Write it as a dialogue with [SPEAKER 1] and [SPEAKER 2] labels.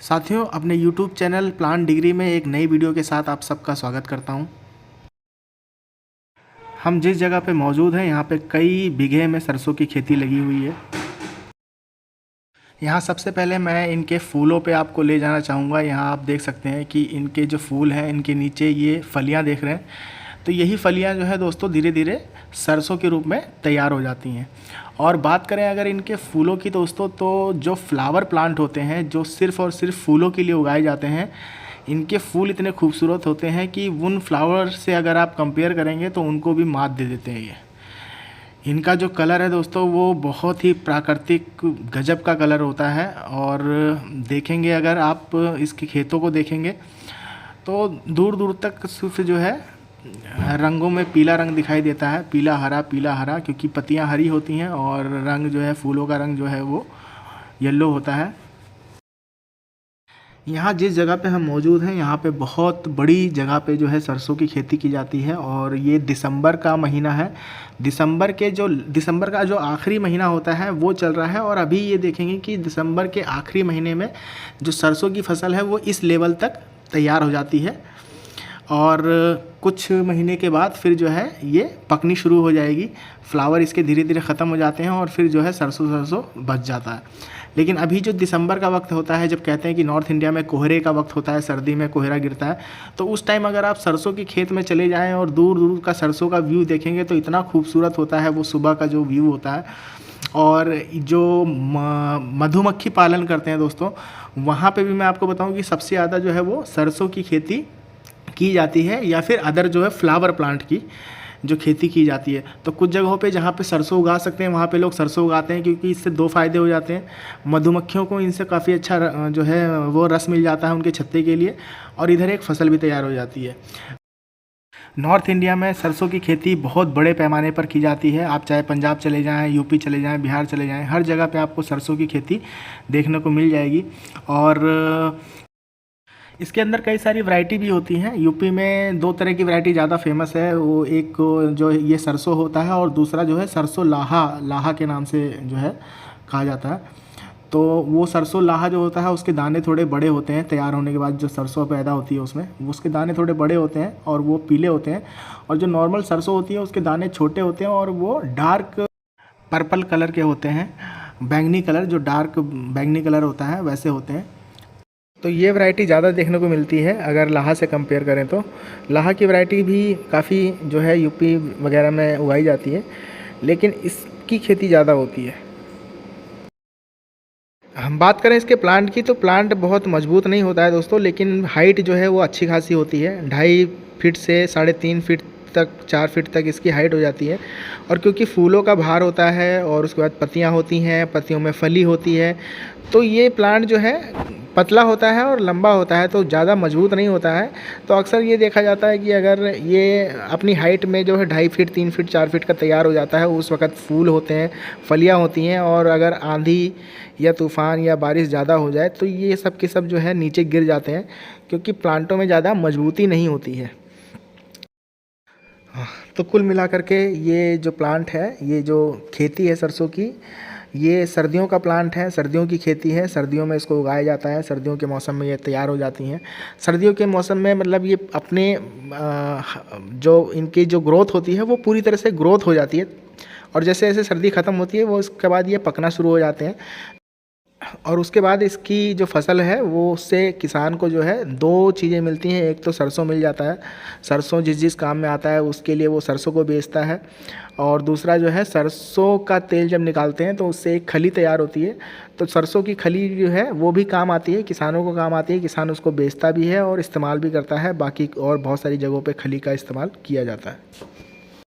[SPEAKER 1] साथियों, अपने YouTube channel plant degree में एक नई वीडियो के साथ आप सबका स्वागत करता हूं। हम जिस जगह पे मौजूद हैं यहाँ पे कई बीघे में सरसों की खेती लगी हुई है। यहाँ सबसे पहले मैं इनके फूलों पे आपको ले जाना चाहूँगा। यहाँ आप देख सकते हैं कि इनके जो फूल हैं, इनके नीचे ये फलियाँ देख रहे हैं। तो यही फलियाँ जो है दोस्तों धीरे धीरे सरसों के रूप में तैयार हो जाती हैं। और बात करें अगर इनके फूलों की दोस्तों, तो जो फ्लावर प्लांट होते हैं जो सिर्फ़ और सिर्फ फूलों के लिए उगाए जाते हैं, इनके फूल इतने खूबसूरत होते हैं कि उन फ्लावर से अगर आप कंपेयर करेंगे तो उनको भी मात दे देते हैं। ये इनका जो कलर है दोस्तों वो बहुत ही प्राकृतिक गजब का कलर होता है। और देखेंगे अगर आप इसके खेतों को देखेंगे तो दूर दूर तक सिर्फ जो है रंगों में पीला रंग दिखाई देता है, पीला हरा, क्योंकि पत्तियां हरी होती हैं और रंग जो है फूलों का रंग जो है वो येलो होता है। यहाँ जिस जगह पे हम मौजूद हैं यहाँ पे बहुत बड़ी जगह पे जो है सरसों की खेती की जाती है। और ये दिसंबर का महीना है। दिसंबर का जो आखिरी महीना होता है वो चल रहा है। और अभी ये देखेंगे कि दिसंबर के आखिरी महीने में जो सरसों की फसल है वो इस लेवल तक तैयार हो जाती है। और कुछ महीने के बाद फिर जो है ये पकनी शुरू हो जाएगी। फ्लावर इसके धीरे धीरे ख़त्म हो जाते हैं और फिर जो है सरसों बच जाता है। लेकिन अभी जो दिसंबर का वक्त होता है, जब कहते हैं कि नॉर्थ इंडिया में कोहरे का वक्त होता है, सर्दी में कोहरा गिरता है, तो उस टाइम अगर आप सरसों के खेत में चले जाएं और दूर दूर का सरसों का व्यू देखेंगे तो इतना खूबसूरत होता है वो सुबह का जो व्यू होता है। और जो मधुमक्खी पालन करते हैं दोस्तों, वहाँ पे भी मैं आपको बताऊँ कि सबसे ज़्यादा जो है वो सरसों की खेती की जाती है, या फिर अदर जो है फ्लावर प्लांट की जो खेती की जाती है। तो कुछ जगहों पे जहाँ पे सरसों उगा सकते हैं वहाँ पे लोग सरसों उगाते हैं, क्योंकि इससे दो फ़ायदे हो जाते हैं। मधुमक्खियों को इनसे काफ़ी अच्छा जो है वो रस मिल जाता है उनके छत्ते के लिए, और इधर एक फसल भी तैयार हो जाती है। नॉर्थ इंडिया में सरसों की खेती बहुत बड़े पैमाने पर की जाती है। आप चाहे पंजाब चले जाएँ, यूपी चले जाएँ, बिहार चले जाएँ, हर जगह पर आपको सरसों की खेती देखने को मिल जाएगी। और इसके अंदर कई सारी वैरायटी भी होती हैं। यूपी में दो तरह की वैरायटी ज़्यादा फेमस है। वो एक जो ये सरसों होता है और दूसरा जो है सरसों लाहा के नाम से जो है कहा जाता है। तो वो सरसों लाहा जो होता है उसके दाने थोड़े बड़े होते हैं। तैयार होने के बाद जो सरसों पैदा होती है उसमें उसके दाने थोड़े बड़े होते हैं और वो पीले होते हैं। और जो नॉर्मल सरसों होती है उसके दाने छोटे होते हैं और वो डार्क पर्पल कलर के होते हैं। बैंगनी कलर, जो डार्क बैंगनी कलर होता है वैसे होते हैं। तो ये वैरायटी ज़्यादा देखने को मिलती है अगर लाहा से कंपेयर करें तो। लाहा की वैरायटी भी काफ़ी जो है यूपी वगैरह में उगाई जाती है, लेकिन इसकी खेती ज़्यादा होती है। हम बात करें इसके प्लांट की, तो प्लांट बहुत मजबूत नहीं होता है दोस्तों, लेकिन हाइट जो है वो अच्छी खासी होती है। 2.5 फीट से 3.5 फीट तक, 4 फीट तक इसकी हाइट हो जाती है। और क्योंकि फूलों का भार होता है और उसके बाद पत्तियां होती हैं, पत्तियों में फली होती है, तो ये प्लांट जो है पतला होता है और लंबा होता है, तो ज़्यादा मजबूत नहीं होता है। तो अक्सर ये देखा जाता है कि अगर ये अपनी हाइट में जो है 2.5 फीट, 3 फीट, 4 फीट का तैयार हो जाता है, उस वक्त फूल होते हैं, फलियाँ होती हैं, और अगर आंधी या तूफ़ान या बारिश ज़्यादा हो जाए तो ये सब के सब जो है नीचे गिर जाते हैं, क्योंकि प्लांटों में ज़्यादा मजबूती नहीं होती है। तो कुल मिलाकर के ये जो प्लांट है, ये जो खेती है सरसों की, ये सर्दियों का प्लांट है, सर्दियों की खेती है। सर्दियों में इसको उगाया जाता है, सर्दियों के मौसम में ये तैयार हो जाती हैं। सर्दियों के मौसम में मतलब ये अपने जो इनकी जो ग्रोथ होती है वो पूरी तरह से ग्रोथ हो जाती है, और जैसे जैसे सर्दी ख़त्म होती है वो उसके बाद ये पकना शुरू हो जाते हैं। और उसके बाद इसकी जो फसल है वो उससे किसान को जो है दो चीज़ें मिलती हैं। एक तो सरसों मिल जाता है, सरसों जिस जिस काम में आता है उसके लिए वो सरसों को बेचता है। और दूसरा जो है सरसों का तेल जब निकालते हैं तो उससे एक खली तैयार होती है। तो सरसों की खली जो है वो भी काम आती है, किसानों को काम आती है, किसान उसको बेचता भी है और इस्तेमाल भी करता है। बाकी और बहुत सारी जगहों पे खली का इस्तेमाल किया जाता है।